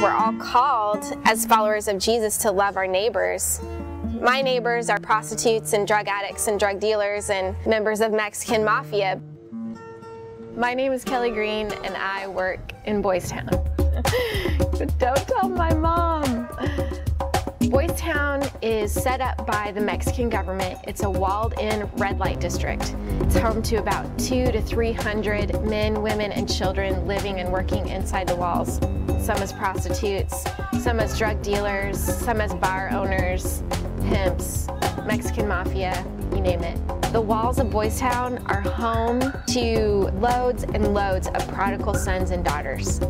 we're all called as followers of Jesus to love our neighbors. My neighbors are prostitutes and drug addicts and drug dealers and members of Mexican mafia. My name is Kelly Green and I work in Boys Town. Don't tell my mom. Boys Town is set up by the Mexican government. It's a walled-in red light district. It's home to about 200 to 300 men, women, and children living and working inside the walls. Some as prostitutes, some as drug dealers, some as bar owners, pimps, Mexican mafia, you name it. The walls of Boys Town are home to loads and loads of prodigal sons and daughters.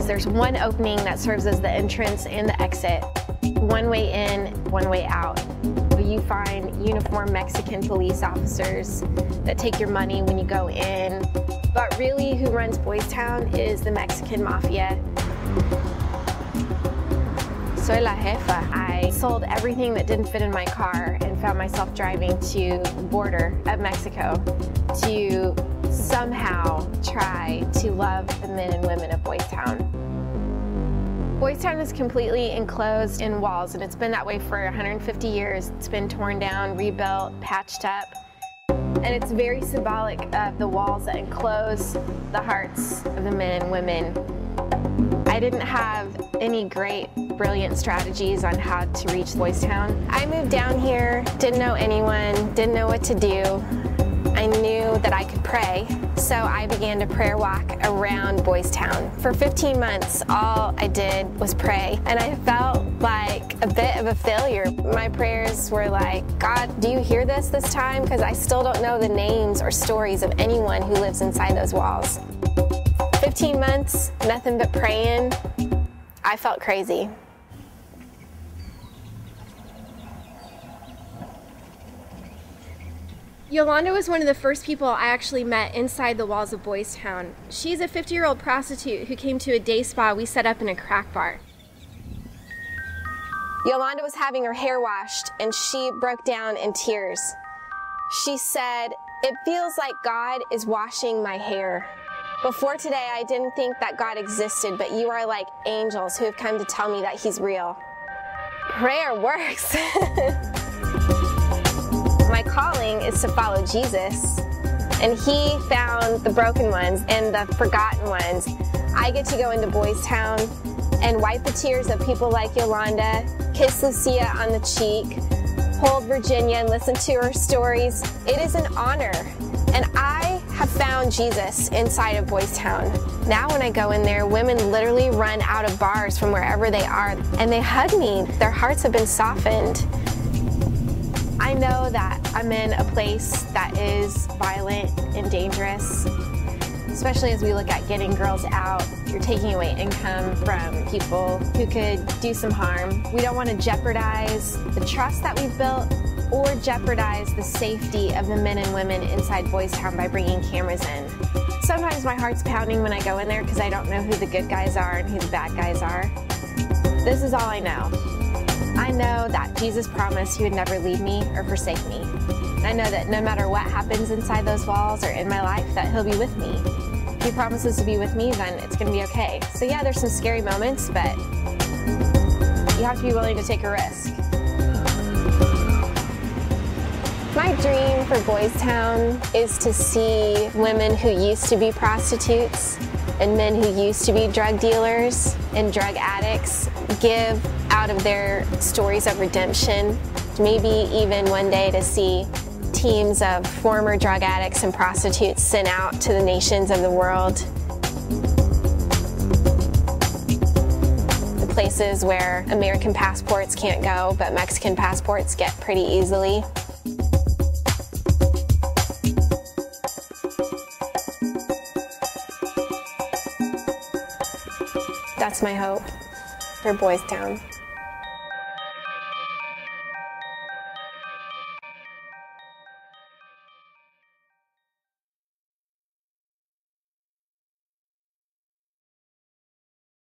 There's one opening that serves as the entrance and the exit. One way in, one way out. You find uniformed Mexican police officers that take your money when you go in. But really, who runs Boys Town is the Mexican mafia. Soy la jefa. I sold everything that didn't fit in my car and found myself driving to the border of Mexico to somehow try to love the men and women of Boys Town. Boys Town is completely enclosed in walls, and it's been that way for 150 years. It's been torn down, rebuilt, patched up, and it's very symbolic of the walls that enclose the hearts of the men and women. I didn't have any great, brilliant strategies on how to reach Boys Town. I moved down here, didn't know anyone, didn't know what to do. I knew that I could pray, so I began to prayer walk around Boys Town. For 15 months, all I did was pray, and I felt like a bit of a failure. My prayers were like, God, do you hear this time? Because I still don't know the names or stories of anyone who lives inside those walls. 15 months, nothing but praying. I felt crazy. Yolanda was one of the first people I actually met inside the walls of Boys Town. She's a 50-year-old prostitute who came to a day spa we set up in a crack bar. Yolanda was having her hair washed and she broke down in tears. She said, "It feels like God is washing my hair. Before today, I didn't think that God existed, but you are like angels who have come to tell me that He's real." Prayer works. My calling is to follow Jesus, and He found the broken ones and the forgotten ones. I get to go into Boys Town and wipe the tears of people like Yolanda, kiss Lucia on the cheek, hold Virginia and listen to her stories. It is an honor, and I have found Jesus inside of Boys Town. Now when I go in there, women literally run out of bars from wherever they are, and they hug me. Their hearts have been softened. I know that I'm in a place that is violent and dangerous, especially as we look at getting girls out. You're taking away income from people who could do some harm. We don't want to jeopardize the trust that we've built or jeopardize the safety of the men and women inside Boys Town by bringing cameras in. Sometimes my heart's pounding when I go in there because I don't know who the good guys are and who the bad guys are. This is all I know. I know that Jesus promised He would never leave me or forsake me. I know that no matter what happens inside those walls or in my life, that He'll be with me. If He promises to be with me, then it's going to be okay. So yeah, there's some scary moments, but you have to be willing to take a risk. My dream for Boys Town is to see women who used to be prostitutes and men who used to be drug dealers and drug addicts give out of their stories of redemption. Maybe even one day to see teams of former drug addicts and prostitutes sent out to the nations of the world. The places where American passports can't go, but Mexican passports get pretty easily. That's my hope for Boys Town.